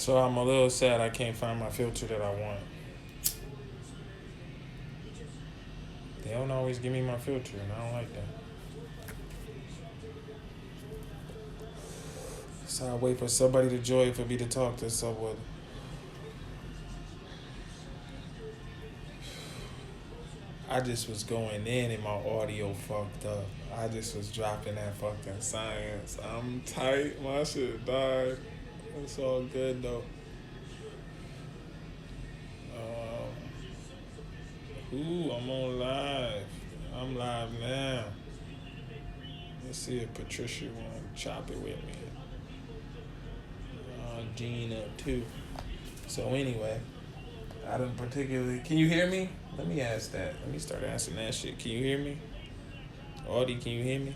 So I'm a little sad I can't find my filter that I want. They don't always give me my filter, and I don't like that. So I wait for somebody to join for me to talk to someone. I just was going in and my audio fucked up. I just was dropping that fucking science. I'm tight. My shit died. It's all good though. Ooh, I'm on live. I'm live now. Let's see if Patricia wanna chop it with me. Gina too. So anyway, I don't particularly. Can you hear me? Let me ask that. Let me start asking that shit. Can you hear me? Audie, can you hear me?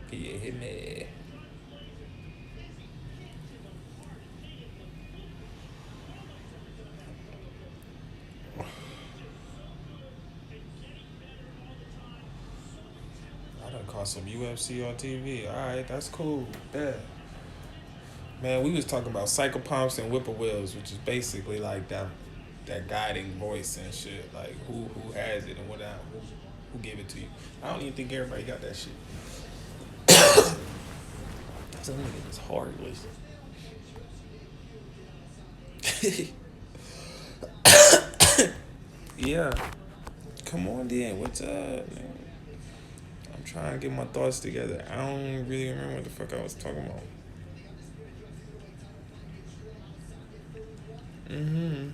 Can you hear me? I done caught some UFC on TV. Alright, that's cool. Yeah. Man, we was talking about psychopomps and whippoorwills, which is basically like that guiding voice and shit. Like who has it and who gave it to you. I don't even think everybody got that shit. Some nigga is heartless. Yeah. Come on then. What's up, man? I'm trying to get my thoughts together. I don't really remember what the fuck I was talking about. Mm-hmm.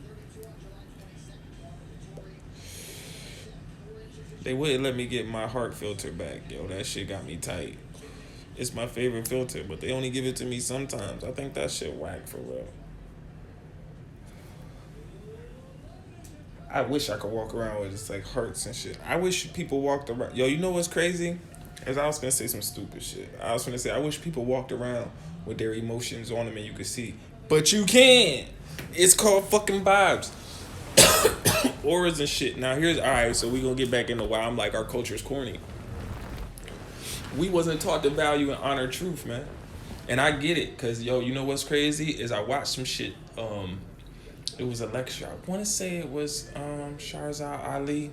They wouldn't let me get my heart filter back, yo. That shit got me tight. It's my favorite filter, but they only give it to me sometimes. I think that shit whack for real. I wish I could walk around with just like hearts and shit. I wish people walked around. Yo, you know what's crazy? As I was gonna say some stupid shit. I was gonna say I wish people walked around with their emotions on them and you could see. But you can't. It's called fucking vibes. Auras and shit. Now here's alright, so we gonna get back into why I'm like our culture's corny. We wasn't taught to value and honor truth, man. And I get it, cause yo, you know what's crazy is I watched some shit. It was a lecture. I want to say it was Sharzad Ali.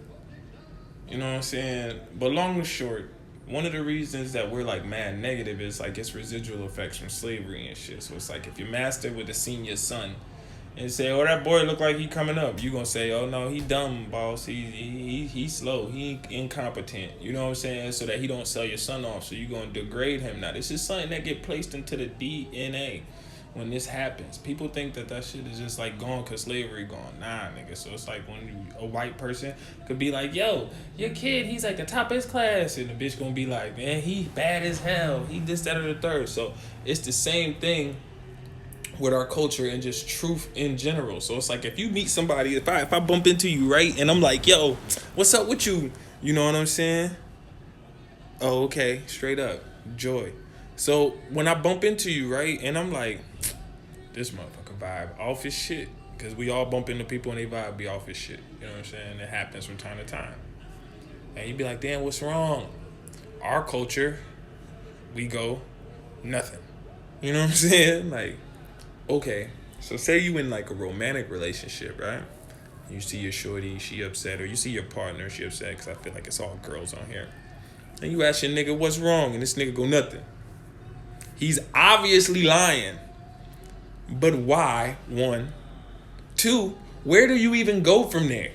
You know what I'm saying? But long and short, one of the reasons that we're like mad negative is like it's residual effects from slavery and shit. So it's like if your master with a senior son and say, "Oh, that boy look like he coming up," you gonna say, "Oh no, he dumb, boss. He slow. He incompetent." You know what I'm saying? So that he don't sell your son off. So you gonna degrade him. Now this is something that get placed into the DNA when this happens. People think that shit is just like gone cause slavery gone. Nah, nigga. So it's like when a white person could be like, "Yo, your kid, he's like the top of his class," and the bitch gonna be like, "Man, he bad as hell. He this, that, or the third." So it's the same thing with our culture and just truth in general. So it's like if you meet somebody, if I bump into you, right, and I'm like, "Yo, what's up with you?" You know what I'm saying? Oh, okay, straight up, joy. So when I bump into you, right, and I'm like, this motherfucker vibe off his shit, because we all bump into people and they vibe be off his shit. You know what I'm saying? It happens from time to time. And you be like, damn, what's wrong? Our culture, we go, nothing. You know what I'm saying? Like, okay, so say you in like a romantic relationship, right? You see your shorty, she upset, or you see your partner, she upset, because I feel like it's all girls on here. And you ask your nigga, what's wrong? And this nigga go, nothing. He's obviously lying. But why? One. Two, where do you even go from there?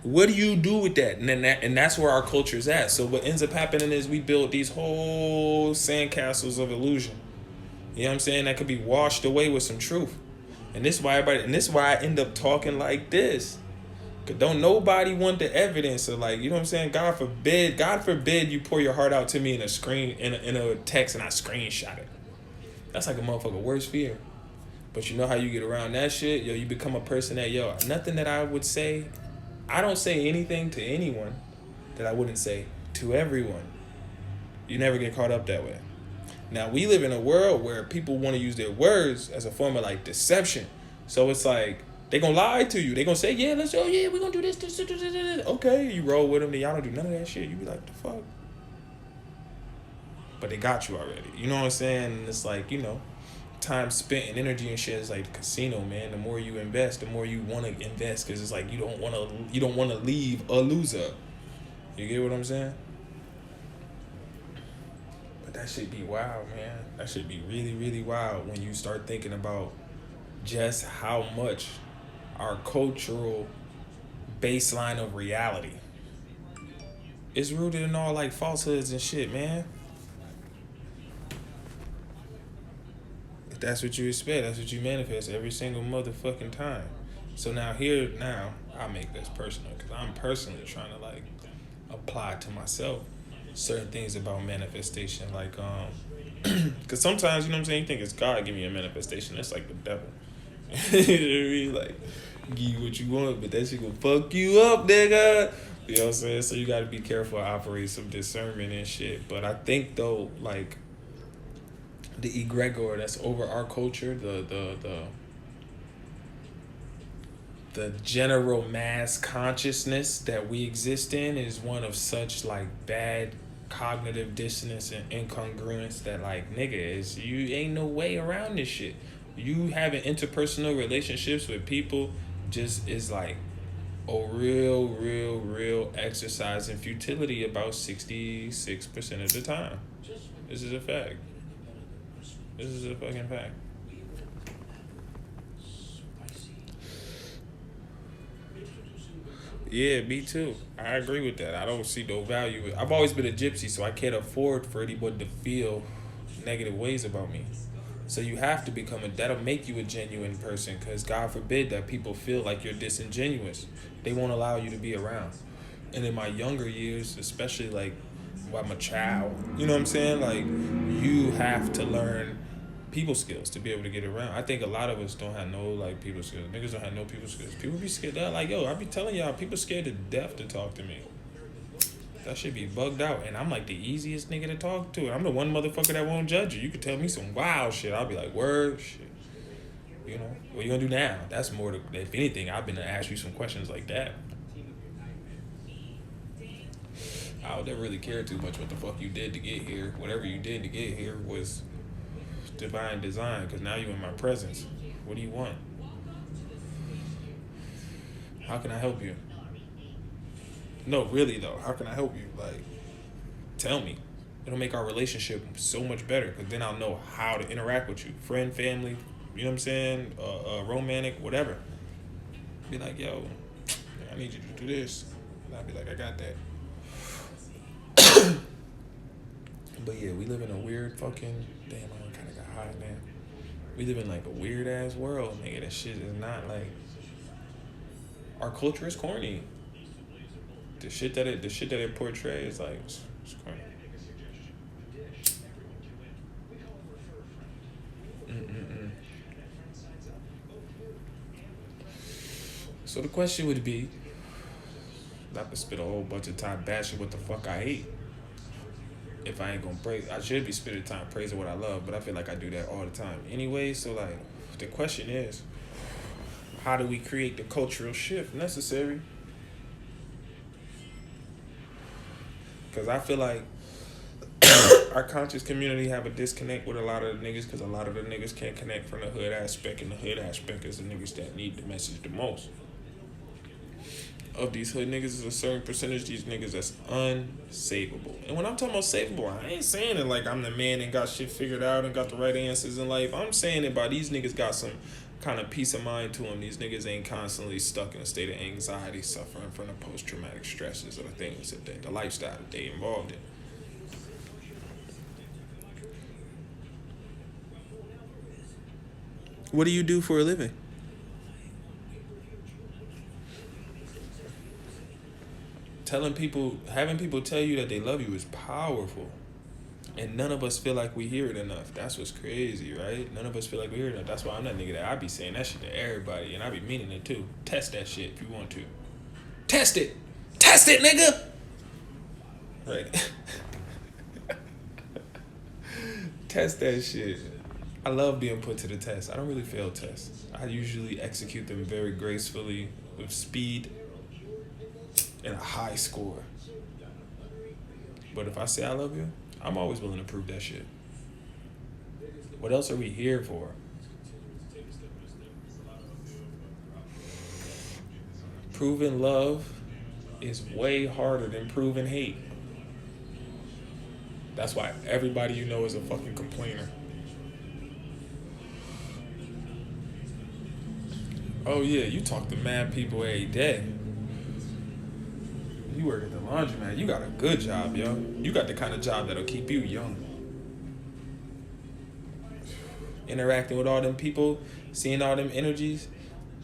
What do you do with that? And that's where our culture's at. So what ends up happening is we build these whole sandcastles of illusion. You know what I'm saying? That could be washed away with some truth. And this is why I end up talking like this. Cause don't nobody want the evidence of, like, you know what I'm saying? God forbid you pour your heart out to me in a text and I screenshot it. That's like a motherfucker worst fear. But you know how you get around that shit? Yo, you become a person that, yo, nothing that I would say, I don't say anything to anyone that I wouldn't say to everyone. You never get caught up that way. Now, we live in a world where people want to use their words as a form of, like, deception. So it's like, they gonna lie to you. They gonna say, yeah, we gonna do this. Okay, you roll with them, then y'all don't do none of that shit. You be like, the fuck? But they got you already. You know what I'm saying? And it's like, you know, time spent and energy and shit is like the casino, man. The more you invest, the more you want to invest, because it's like you don't want to leave a loser. You get what I'm saying? But that should be wild, man. That should be really, really wild when you start thinking about just how much our cultural baseline of reality is rooted in all like falsehoods and shit, man. If that's what you expect, that's what you manifest every single motherfucking time. So now I make this personal because I'm personally trying to like apply to myself certain things about manifestation, like because sometimes, you know what I'm saying, you think it's God giving you a manifestation, that's like the devil. You know what I mean? Like, give you what you want, but that shit gonna fuck you up, nigga. You know what I'm saying? So you gotta be careful, operate some discernment and shit. But I think though, like the egregor that's over our culture, the general mass consciousness that we exist in is one of such like bad cognitive dissonance and incongruence that like, nigga, is you ain't no way around this shit. You having interpersonal relationships with people just is like a real exercise in futility about 66% of the time. This is a fact. This is a fucking fact. Yeah, me too. I agree with that. I don't see no value. I've always been a gypsy, so I can't afford for anyone to feel negative ways about me. So you have to become that'll make you a genuine person, because God forbid that people feel like you're disingenuous. They won't allow you to be around. And in my younger years, especially like while I'm a child, you know what I'm saying? Like, you have to learn people skills to be able to get around. I think a lot of us don't have no like people skills. Niggas don't have no people skills. People be scared. They're like, yo, I be telling y'all, people scared to death to talk to me. That should be bugged out. And I'm like the easiest nigga to talk to. I'm the one motherfucker that won't judge you. You could tell me some wild shit. I'll be like, word, shit. You know, what you gonna do now? That's more to, if anything, I've been to ask you some questions like that. I would never really care too much what the fuck you did to get here. Whatever you did to get here was divine design, because now you're in my presence. What do you want? How can I help you? No, really though, how can I help you? Like, tell me. It'll make our relationship so much better, because then I'll know how to interact with you. Friend, family, you know what I'm saying? Romantic, whatever. Be like, yo, I need you to do this. And I'll be like, I got that. But yeah, we live in a weird fucking, damn, I kind of got high, man. We live in like a weird ass world, nigga. That shit is not like, our culture is corny. The shit that it portrays, like, it's corny. So the question would be, not to spend a whole bunch of time bashing what the fuck I hate. If I ain't gonna praise, I should be spending time praising what I love, but I feel like I do that all the time anyway. So like, the question is, how do we create the cultural shift necessary? Because I feel like our conscious community have a disconnect with a lot of the niggas, because a lot of the niggas can't connect from the hood aspect, and the hood aspect is the niggas that need the message the most. Of these hood niggas is a certain percentage of these niggas that's unsavable. And when I'm talking about savable, I ain't saying it like I'm the man and got shit figured out and got the right answers in life. I'm saying it by these niggas got some kind of peace of mind to them. These niggas ain't constantly stuck in a state of anxiety, suffering from the post-traumatic stresses or the things that the lifestyle that they involved in. What do you do for a living? Having people tell you that they love you is powerful. And none of us feel like we hear it enough. That's what's crazy, right? None of us feel like we hear it enough. That's why I'm that nigga that I be saying that shit to everybody, and I be meaning it too. Test that shit if you want to. Test it! Test it, nigga! Right. Test that shit. I love being put to the test. I don't really fail tests. I usually execute them very gracefully, with speed, and a high score. But if I say I love you, I'm always willing to prove that shit. What else are we here for? Proving love is way harder than proving hate. That's why everybody you know is a fucking complainer. Oh yeah, you talk to mad people every day. You work at the laundromat. You got a good job, yo. You got the kind of job that'll keep you young. Interacting with all them people, seeing all them energies,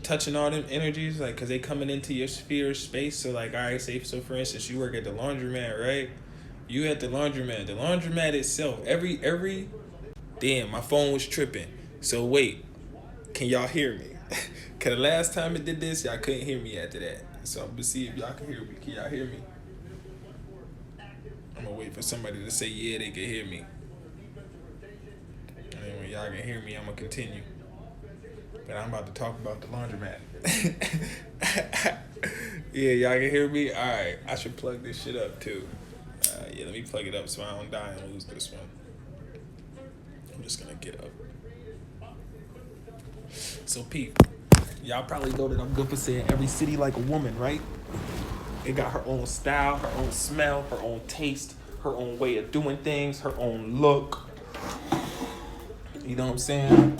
touching all them energies, like, cause they coming into your sphere of space. So like, all right, say so for instance, you work at the laundromat, right? You at the laundromat. The laundromat itself, every damn, my phone was tripping. So wait, can y'all hear me? Cause the last time it did this, y'all couldn't hear me after that. So I'm gonna see if y'all can hear me. Can y'all hear me? I'm gonna wait for somebody to say yeah, they can hear me. And then when y'all can hear me, I'm gonna continue. But I'm about to talk about the laundromat. Yeah, y'all can hear me? Alright, I should plug this shit up too. Yeah, let me plug it up so I don't die and lose this one. I'm just gonna get up. So Pete, y'all probably know that I'm good for saying every city like a woman, right? It got her own style, her own smell, her own taste, her own way of doing things, her own look. You know what I'm saying?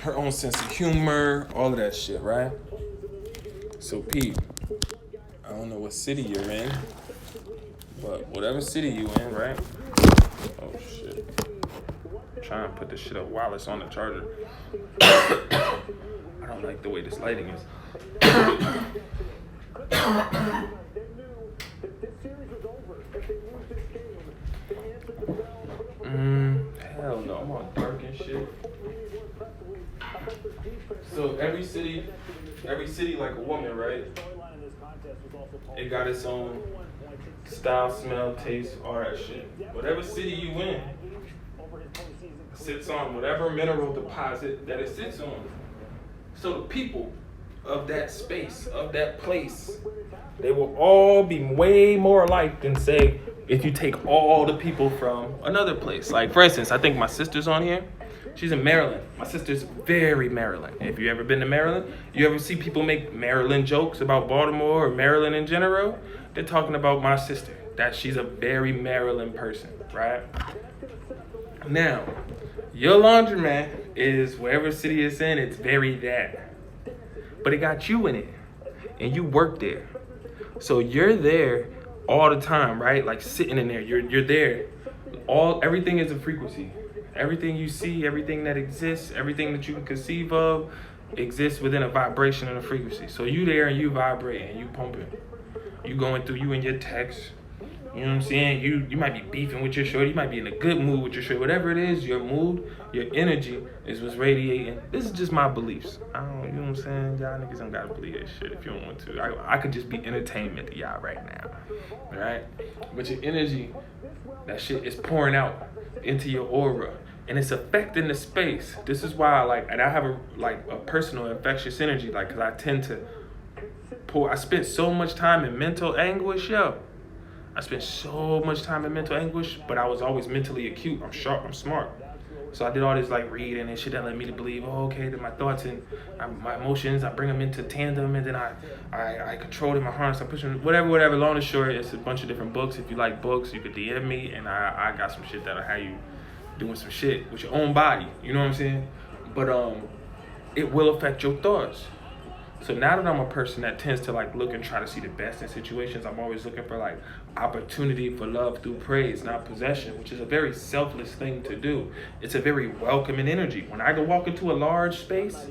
Her own sense of humor, all of that shit, right? So Pete, I don't know what city you're in, but whatever city you in, right? Oh shit. I'm trying to put this shit up while it's on the charger. I don't like the way this lighting is. Hell no, I'm on dark and shit. So every city like a woman, right? It got its own style, smell, taste, all that shit. Whatever city you in sits on whatever mineral deposit that it sits on. So the people of that space, of that place, they will all be way more alike than, say, if you take all the people from another place. Like, for instance, I think my sister's on here. She's in Maryland. My sister's very Maryland. If you ever been to Maryland, you ever see people make Maryland jokes about Baltimore or Maryland in general? They're talking about my sister, that she's a very Maryland person, right? Now, your laundromat is wherever city it's in, it's very that. But it got you in it, and you work there. So you're there all the time, right? Like sitting in there, you're there. Everything is a frequency. Everything you see, everything that exists, everything that you can conceive of exists within a vibration and a frequency. So you there and you vibrating, you pumping. You going through, you in your text. You know what I'm saying? You might be beefing with your shorty, you might be in a good mood with your shorty. Whatever it is, your mood, your energy is what's radiating. This is just my beliefs. You know what I'm saying? Y'all niggas don't gotta believe that shit if you don't want to. I could just be entertainment to y'all right now. Right? But your energy, that shit is pouring out into your aura. And it's affecting the space. This is why I have a personal infectious energy, cause I tend to I spent so much time in mental anguish, yo. I spent so much time in mental anguish, but I was always mentally acute. I'm sharp, I'm smart. So I did all this reading and shit that led me to believe, that my thoughts and my emotions, I bring them into tandem, and then I control them, I harness, I push them, whatever. Long and short, it's a bunch of different books. If you like books, you could DM me, and I got some shit that'll have you doing some shit with your own body. You know what I'm saying? But it will affect your thoughts. So now that I'm a person that tends to look and try to see the best in situations, I'm always looking for opportunity for love through praise, not possession, which is a very selfless thing to do. It's a very welcoming energy. When I go walk into a large space,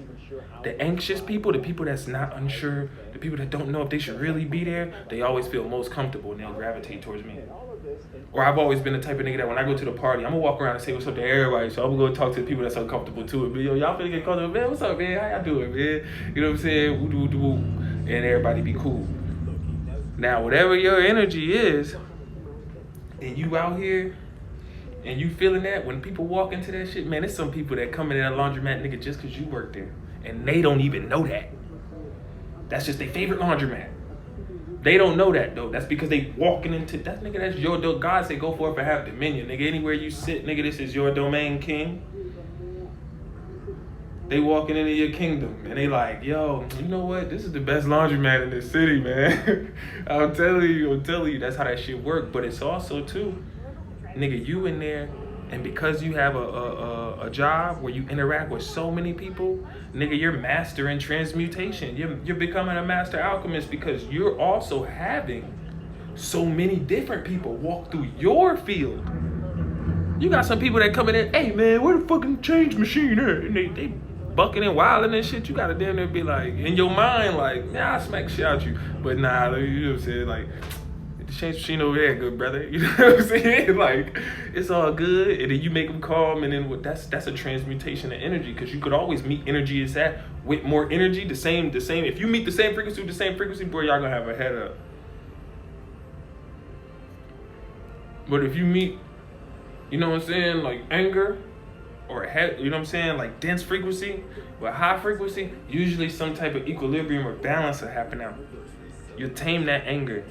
the anxious people, the people that's not unsure, the people that don't know if they should really be there, they always feel most comfortable and they'll gravitate towards me. Or I've always been the type of nigga that when I go to the party, I'm gonna walk around and say what's up to everybody. So I'm gonna go talk to the people that's uncomfortable too. But y'all finna get comfortable, man. What's up, man? How y'all doing, man? You know what I'm saying? Woo, woo, woo. And everybody be cool. Now, whatever your energy is, and you out here, and you feeling that, when people walk into that shit, man, there's some people that come in that laundromat, nigga, just cause you work there. And they don't even know that. That's just their favorite laundromat. They don't know that though. That's because they walking into that, nigga. That's your God say go forth and have dominion, nigga. Anywhere you sit, nigga, this is your domain, king. They walking into your kingdom and they like, yo, you know what? This is the best laundromat in this city, man. I'm telling you, that's how that shit work. But it's also too, nigga, you in there, and because you have a job where you interact with so many people, nigga, you're mastering transmutation. You're becoming a master alchemist because you're also having so many different people walk through your field. You got some people that come in there, hey man, where the fucking change machine at? And they bucking and wilding and shit. You gotta damn near be like, in your mind, like, yeah, I'll smack shit out you. But nah, you know what I'm saying? Like, the change machine over there, good brother. You know what I'm saying? Like, it's all good. And then you make them calm, and then that's a transmutation of energy. Because you could always meet energy as that with more energy, the same. If you meet the same frequency with the same frequency, boy, y'all gonna have a head up. But if you meet, you know what I'm saying, like anger or head, you know what I'm saying, like dense frequency with high frequency, usually some type of equilibrium or balance will happen out. You tame that anger.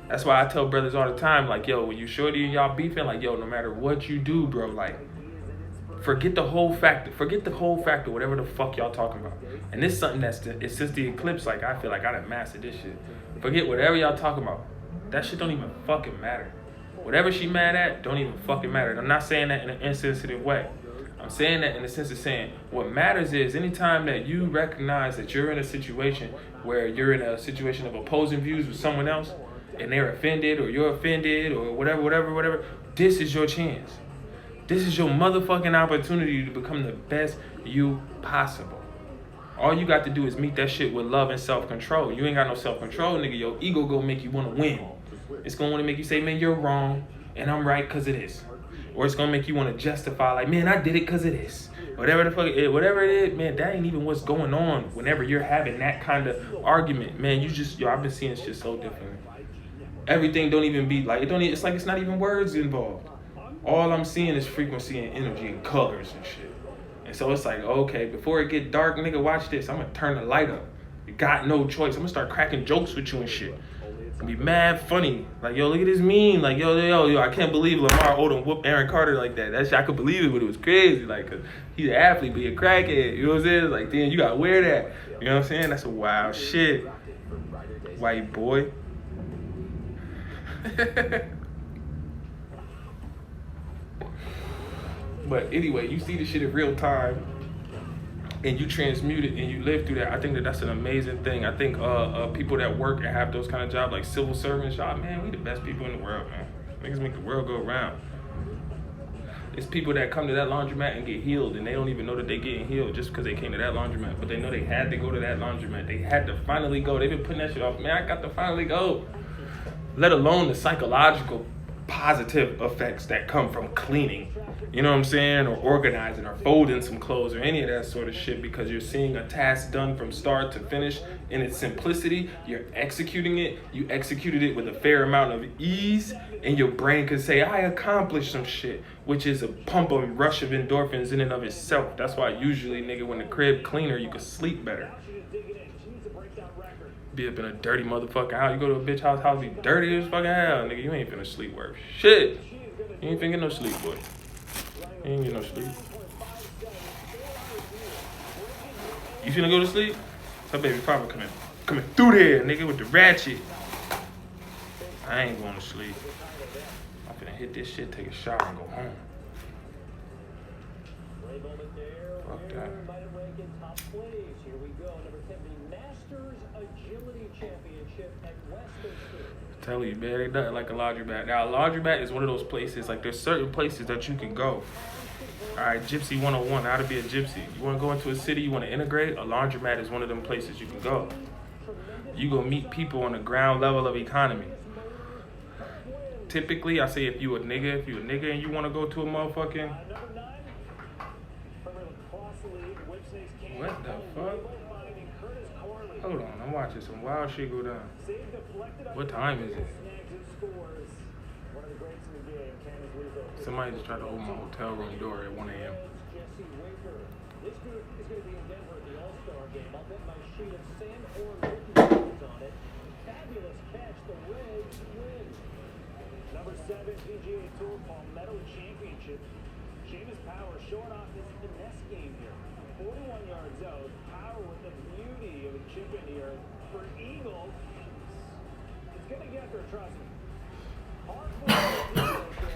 That's why I tell brothers all the time, like, yo, when you shorty and y'all beefing, like, yo, no matter what you do, bro, like, forget the whole factor, whatever the fuck y'all talking about. And this is something it's since the eclipse, like, I feel like I done mastered this shit. Forget whatever y'all talking about. That shit don't even fucking matter. Whatever she mad at, don't even fucking matter. And I'm not saying that in an insensitive way. I'm saying that in the sense of saying what matters is anytime that you recognize that you're in a situation where you're in a situation of opposing views with someone else and they're offended or you're offended or whatever, this is your chance. This is your motherfucking opportunity to become the best you possible. All you got to do is meet that shit with love and self-control. You ain't got no self-control, nigga. Your ego gonna make you want to win. It's going to make you say, man, you're wrong, and I'm right because it is. Or it's going to make you want to justify, like, man, I did it because it is. Whatever it is, man, that ain't even what's going on whenever you're having that kind of argument. Man, I've been seeing shit so different. Everything don't even be, like, it's like it's not even words involved. All I'm seeing is frequency and energy and colors and shit. And so it's like, okay, before it get dark, nigga, watch this. I'm going to turn the light up. You got no choice. I'm going to start cracking jokes with you and shit. Be mad funny. Like, yo, look at this meme. Like, yo, I can't believe Lamar Odom whooped Aaron Carter like that. That shit, I could believe it, but it was crazy. Like, cause he's an athlete, but he a crackhead. You know what I'm saying? Like, then you gotta wear that. You know what I'm saying? That's a wild shit. White boy. But anyway, you see the shit in real time. And you transmute it and you live through that. I think that's an amazing thing. I think people that work and have those kind of jobs, like civil servants, man, we the best people in the world, man. Niggas make the world go round. It's people that come to that laundromat and get healed, and they don't even know that they getting healed just because they came to that laundromat. But they know they had to go to that laundromat. They had to finally go. They've been putting that shit off. Man, I got to finally go. Let alone the psychological positive effects that come from cleaning, you know what I'm saying, or organizing or folding some clothes or any of that sort of shit, because you're seeing a task done from start to finish in its simplicity. You're executing it. You executed it with a fair amount of ease, and your brain can say, I accomplished some shit, which is a pump of rush of endorphins in and of itself. That's why usually, nigga, when the crib cleaner, you can sleep better. Be up in a dirty motherfucking house. You go to a bitch house be dirty as fucking hell, nigga. You ain't finna sleep worth shit. You ain't finna get no sleep, boy. You ain't get no sleep. You finna go to sleep? Her baby papa coming through there, nigga, with the ratchet. I ain't going to sleep. I'm finna hit this shit, take a shower, and go home. Fuck that. Tell you, man, ain't nothing like a laundromat. Now, a laundromat is one of those places, like, there's certain places that you can go. All right, Gypsy 101, how to be a gypsy. You want to go into a city, you want to integrate, a laundromat is one of them places you can go. You go meet people on the ground level of economy. Typically, I say if you a nigga and you want to go to a motherfucking... What the fuck? Hold on, I'm watching some wild shit go down. What time is it? Somebody just tried to open my hotel room door at 1 a.m. Number 7 PGA Tour Palmetto Championship. Seamus Power showing off his finesse game here. 41 yards out. Power with the beauty of a chip in here for Eagle. It's gonna get there, trust me.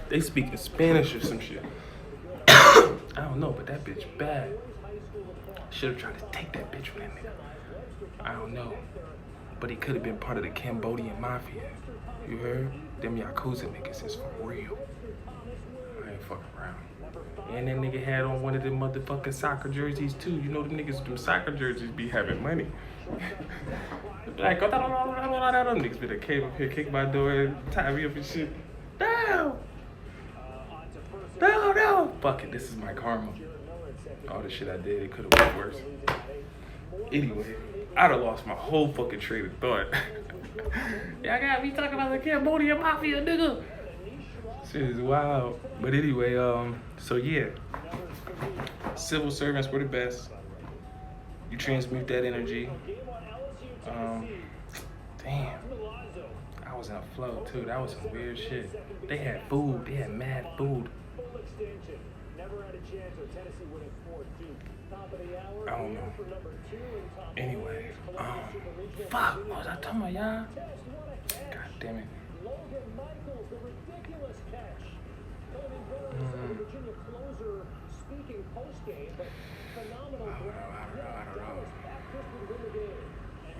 They speaking Spanish or some shit. I don't know, but that bitch bad. Should have tried to take that bitch from that nigga. I don't know. But he could have been part of the Cambodian mafia. You heard? Them Yakuza niggas is for real. I ain't fucking around. And that nigga had on one of them motherfucking soccer jerseys too. You know them niggas with them soccer jerseys be having money. Like, them niggas better came up here, kick my door, and tie me up and shit. No! No! Fuck it, this is my karma. All the shit I did, it could have been worse. Anyway, I'd have lost my whole fucking train of thought. Y'all got me talking about the Cambodian mafia, nigga. Shit is wild. But anyway, so yeah. Civil servants were the best. You transmute that energy. Damn. I was in a flow too. That was some weird shit. They had food. They had mad food. I don't know. Anyway, fuck. What was I talking about, y'all? God damn it. I don't know.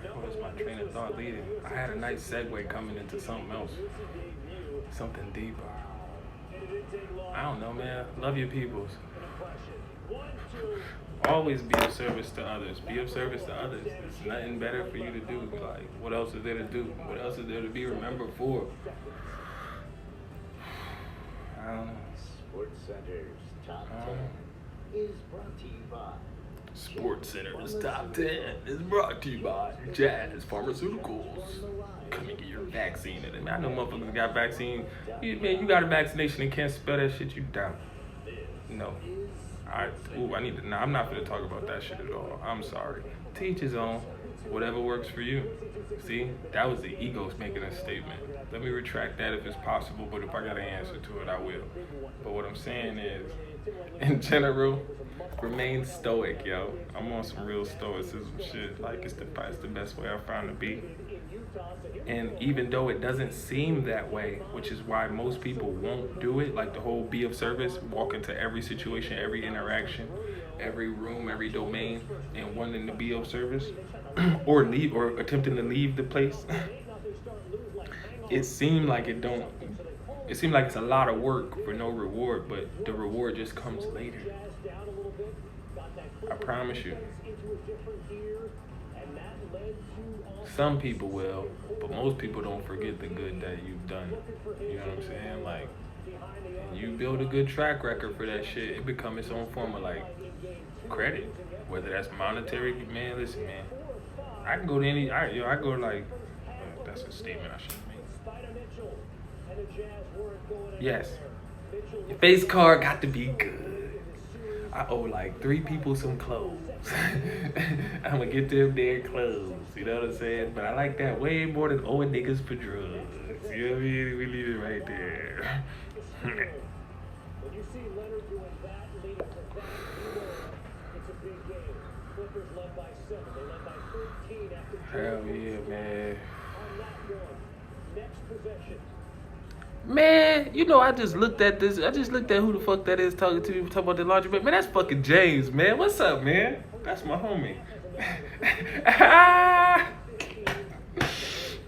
What was my train of thought leading? I had a nice segue coming into something else. Something deeper. I don't know, man. Love your peoples. Always be of service to others. Be of service to others. There's nothing better for you to do. Like, what else is there to do? What else is there to be remembered for? I don't know. Sports Center's Top 10 is brought to you by Sports Center's Top 10 is brought to you by Jazz Pharmaceuticals. Come and get your vaccine. And I know motherfuckers got vaccine. You got a vaccination and can't spell that shit, you dumb. No. I'm not gonna talk about that shit at all. I'm sorry. Teach his own. Whatever works for you. See, that was the egos making a statement. Let me retract that if it's possible, but if I got an answer to it, I will. But what I'm saying is, in general, remain stoic, yo. I'm on some real stoicism shit. Like, it's the best way I found to be. And even though it doesn't seem that way, which is why most people won't do it, like the whole be of service, walk into every situation, every interaction, every room, every domain, and wanting to be of service, or leave, or attempting to leave the place. It seemed like it's a lot of work for no reward, but the reward just comes later. I promise you. Some people will, but most people don't forget the good that you've done. You know what I'm saying? Like, you build a good track record for that shit, it becomes its own form of like credit. Whether that's monetary, man, listen, man. I can go to any, I go like, that's a statement I shouldn't make. Yes. Your face card got to be good. I owe like 3 people some clothes. I'm gonna get them their clothes. You know what I'm saying? But I like that way more than owing niggas for drugs. You know what I mean? We leave it right there. When you see Leonard doing that, leading to that, it's a big game. Clippers led by 7. They led by 13 after. Hell yeah, man. On that one, next possession. Man, you know, I just looked at this. I just looked at who the fuck that is talking to me, talking about the laundry. Man, that's fucking James, man. What's up, man? That's my homie.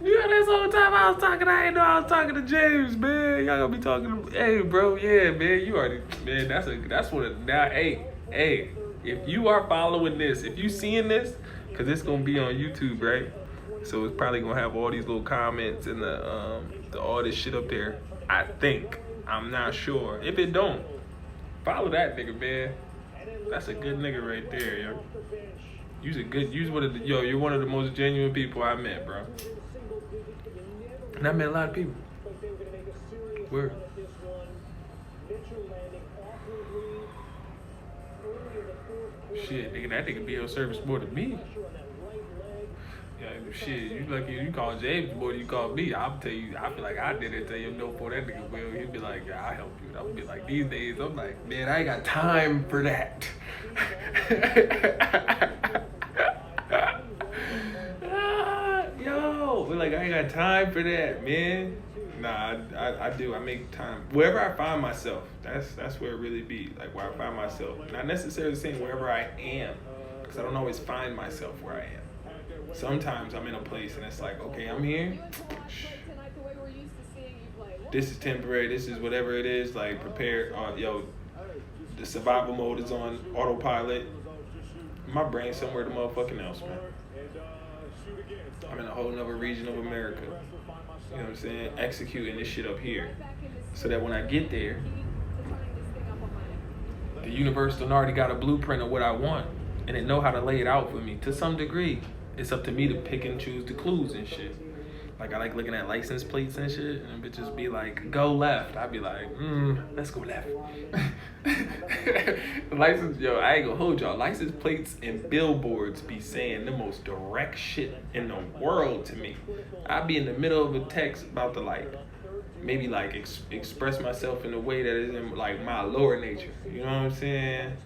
Yeah, this whole time I was talking, I didn't know I was talking to James, man. Y'all gonna be talking to, hey, bro, yeah, man, you already, man, that's what, now, hey, if you are following this, if you seeing this, because it's gonna be on YouTube, right? So it's probably gonna have all these little comments and all this shit up there. I think. I'm not sure. If it don't, follow that nigga, man. That's a good nigga right there, yo. You're one of the most genuine people I met, bro. And I met a lot of people. Where? Shit, nigga, that nigga be on service more than me. Yeah, shit, you lucky you call James more than you call me. I'll tell you, I feel like I did it, tell you no for that nigga will. He'd be like, yeah, I'll help you. I'll be like, these days, I'm like, man, I ain't got time for that. got time for that, man. Nah, I do. I make time wherever I find myself. That's where it really be. Like where I find myself. Not necessarily saying wherever I am, because I don't always find myself where I am. Sometimes I'm in a place and it's like, okay, I'm here. This is temporary. This is whatever it is. Like prepare. Yo, the survival mode is on autopilot. My brain's somewhere the motherfucking else, man. I'm in a whole nother region of America. You know what I'm saying? Executing this shit up here. So that when I get there, the universe done already got a blueprint of what I want. And it know how to lay it out for me to some degree. It's up to me to pick and choose the clues and shit. Like I like looking at license plates and shit, and bitches be like, go left. I'd be like, let's go left. License, yo, I ain't gonna hold y'all. License plates and billboards be saying the most direct shit in the world to me. I'd be in the middle of a text about to like, maybe like express myself in a way that is in like my lower nature. You know what I'm saying?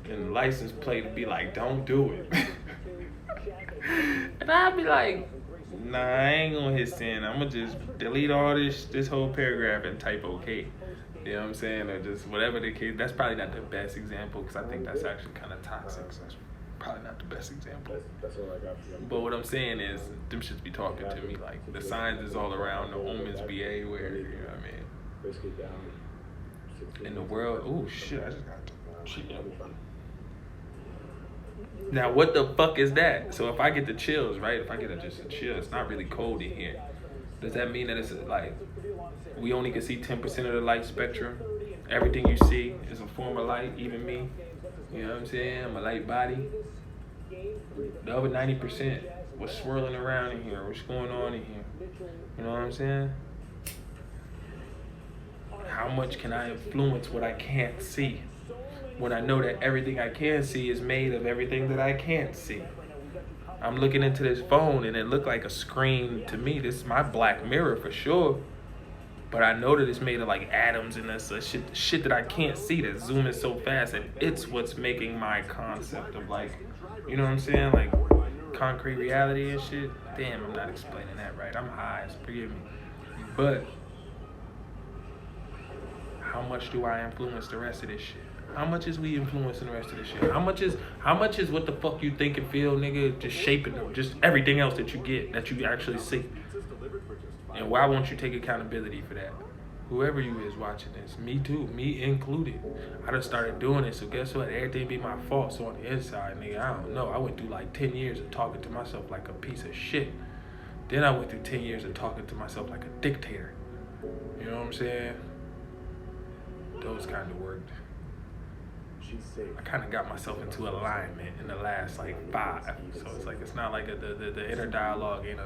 And the license plate would be like, don't do it. And I'd be like, nah, I ain't gonna hit send. I'm gonna just delete all this whole paragraph and type okay. You know what I'm saying? Or just whatever the case. That's probably not the best example because I think that's actually kind of toxic. So that's probably not the best example. But what I'm saying is, them shits be talking to me. Like, the signs is all around. The omens be everywhere. You know what I mean? In the world. Oh, shit. I just got to cheat. Now, what the fuck is that? So if I get the chills, right? If I get just a chill, it's not really cold in here. Does that mean that it's like we only can see 10% of the light spectrum? Everything you see is a form of light, even me. You know what I'm saying? I'm a light body. The other 90%, what's swirling around in here? What's going on in here? You know what I'm saying? How much can I influence what I can't see? When I know that everything I can see is made of everything that I can't see. I'm looking into this phone and it looked like a screen to me. This is my black mirror for sure. But I know that it's made of like atoms and that's shit that I can't see that's zooming so fast, and it's what's making my concept of like, you know what I'm saying? Like concrete reality and shit. Damn, I'm not explaining that right. I'm high, so forgive me. But how much do I influence the rest of this shit? How much is we influencing the rest of this shit? How much is what the fuck you think and feel, nigga, just shaping them, just everything else that you get, that you actually see? And why won't you take accountability for that? Whoever you is watching this, me too, me included. I just started doing it, so guess what? Everything be my fault. So on the inside, nigga, I don't know. I went through like 10 years of talking to myself like a piece of shit. Then I went through 10 years of talking to myself like a dictator. You know what I'm saying? Those kind of worked. I kind of got myself into alignment in the last like 5. So it's like, it's not like the inner dialogue ain't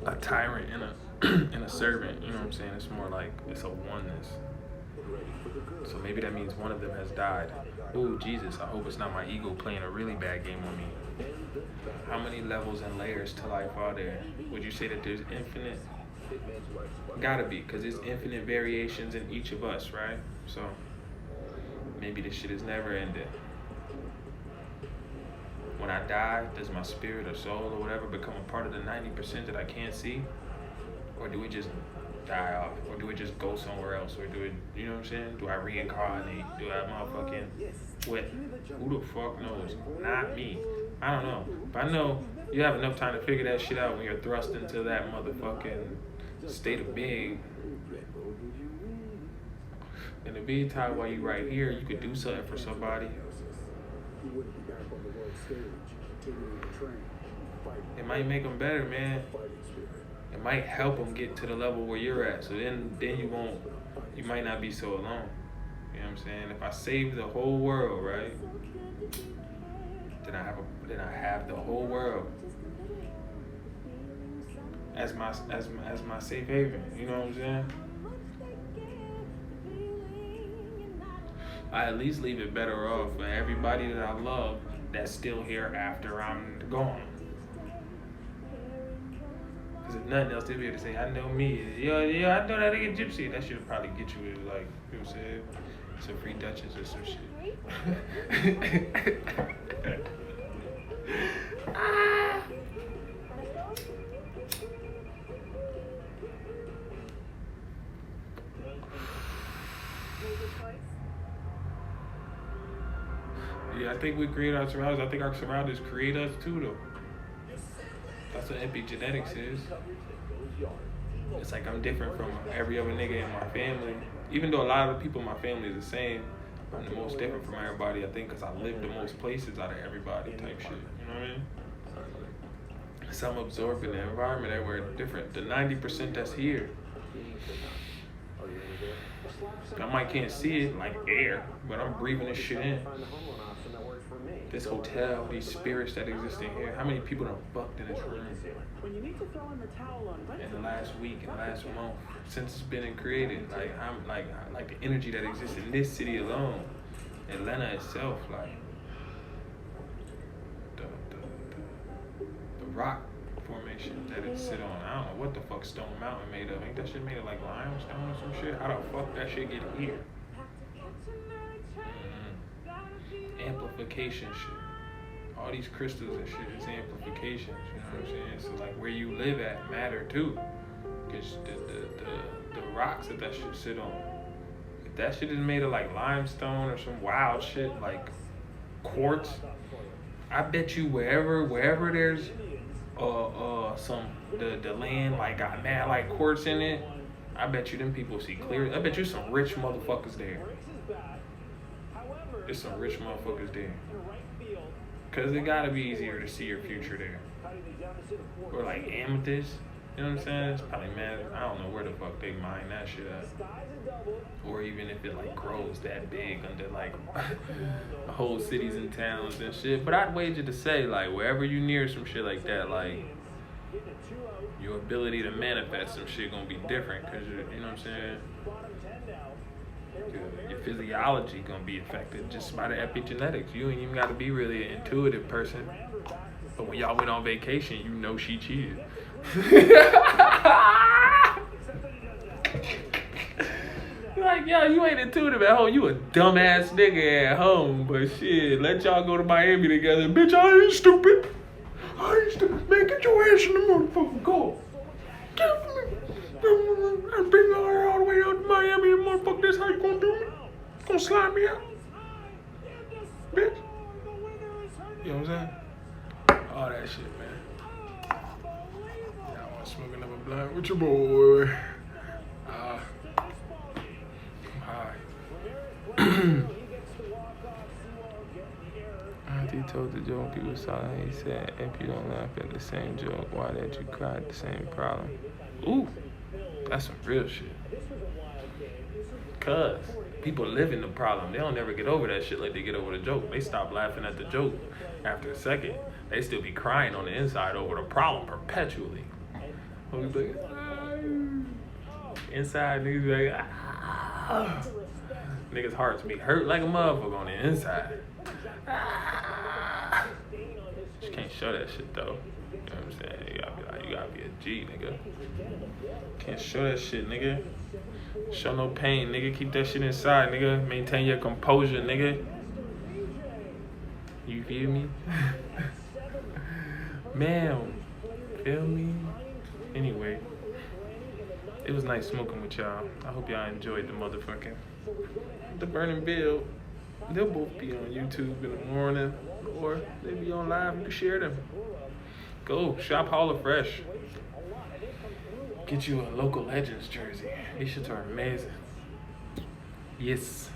a tyrant and a servant. You know what I'm saying? It's more like it's a oneness. So maybe that means one of them has died. Oh Jesus, I hope it's not my ego playing a really bad game on me. How many levels and layers to life are there? Would you say that there's infinite? Gotta be, because there's infinite variations in each of us, right? So maybe this shit is never ending. When I die, does my spirit or soul or whatever become a part of the 90% that I can't see? Or do we just die off? Or do we just go somewhere else? Or do it, you know what I'm saying? Do I reincarnate? Do I motherfucking, what? Who the fuck knows? Not me. I don't know. But I know you have enough time to figure that shit out when you're thrust into that motherfucking state of being. In the meantime, while you right here, you could do something for somebody. It might make them better, man. It might help them get to the level where you're at. So then you might not be so alone. You know what I'm saying? If I save the whole world, right? Then I have the whole world as my safe haven. You know what I'm saying? I at least leave it better off for everybody that I love that's still here after I'm gone. Because if nothing else, they'll be able to say, I know me. Yo, I know that nigga Gypsy. That should probably get you, like, you know what I'm saying? Some free Dutchess or some shit. Yeah, I think we create our surroundings. I think our surroundings create us too, though. That's what epigenetics is. It's like I'm different from every other nigga in my family. Even though a lot of the people in my family is the same, I'm the most different from everybody, I think, because I live the most places out of everybody type shit. You know what I mean? So I'm absorbing the environment everywhere different. The 90% that's here, I might can't see it like air, but I'm breathing this shit in. This hotel, these spirits that exist in here. How many people done fucked in this room in the last week, in the last month, since it's been created? Like I'm like the energy that exists in this city alone, Atlanta itself, like the rock formation that it sit on. I don't know what the fuck Stone Mountain made of. Ain't that shit made of like limestone or some shit? How the fuck that shit get here? Amplification shit. All these crystals and shit is amplifications, you know what I'm saying? So like where you live at matter too. Cause the rocks that shit sit on. If that shit is made of like limestone or some wild shit like quartz, I bet you wherever there's some the land like got mad like quartz in it, I bet you them people see clear. I bet you some rich motherfuckers there. There's some rich motherfuckers there. Cause it gotta be easier to see your future there. Or like amethyst, you know what I'm saying? It's probably mad. I don't know where the fuck they mine that shit at. Or even if it like grows that big under like whole cities and towns and shit. But I'd wager to say like wherever you near some shit like that, like your ability to manifest some shit gonna be different. Cause you know what I'm saying? Your physiology gonna be affected just by the epigenetics. You ain't even gotta be really an intuitive person. But when y'all went on vacation, you know she cheated. Like, yo, you ain't intuitive at home. You a dumbass nigga at home. But shit, let y'all go to Miami together. Bitch, I ain't stupid. I ain't stupid. Man, get your ass in the motherfucking car. I bring her all the way out to Miami and motherfucker, this how you gonna do me? Gonna slide me out? Bitch. You know what I'm saying? All that shit, man. Y'all want to smoke another blunt with your boy. He told the joke, people saw it. He said, if you don't laugh at the same joke, why did you cry at the same problem? Ooh, that's some real shit. Cause people live in the problem. They don't never get over that shit like they get over the joke. They stop laughing at the joke after a second. They still be crying on the inside over the problem perpetually. Inside, niggas be like, ah. Niggas' hearts be hurt like a motherfucker on the inside. Ah. You can't show that shit though. You know what I'm saying? You gotta be a G, nigga. Can't show that shit, nigga. Show no pain, nigga. Keep that shit inside, nigga. Maintain your composure, nigga. You feel me? Man, feel me? Anyway, it was nice smoking with y'all. I hope y'all enjoyed the motherfucking The Burning Bill. They'll both be on YouTube in the morning, or they be on live. You can share them. Go shop Hall of Fresh. Get you a Local Legends jersey. These shits are amazing. Yes.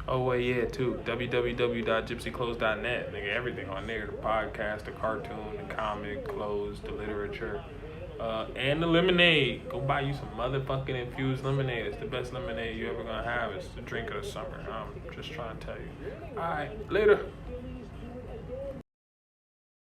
Oh, well, yeah, too. www.gypsyclothes.net. Nigga, everything on there. The podcast, the cartoon, the comic, clothes, the literature. And the lemonade. Go buy you some motherfucking infused lemonade. It's the best lemonade you ever gonna have. It's the drink of the summer. I'm just trying to tell you. Alright, later.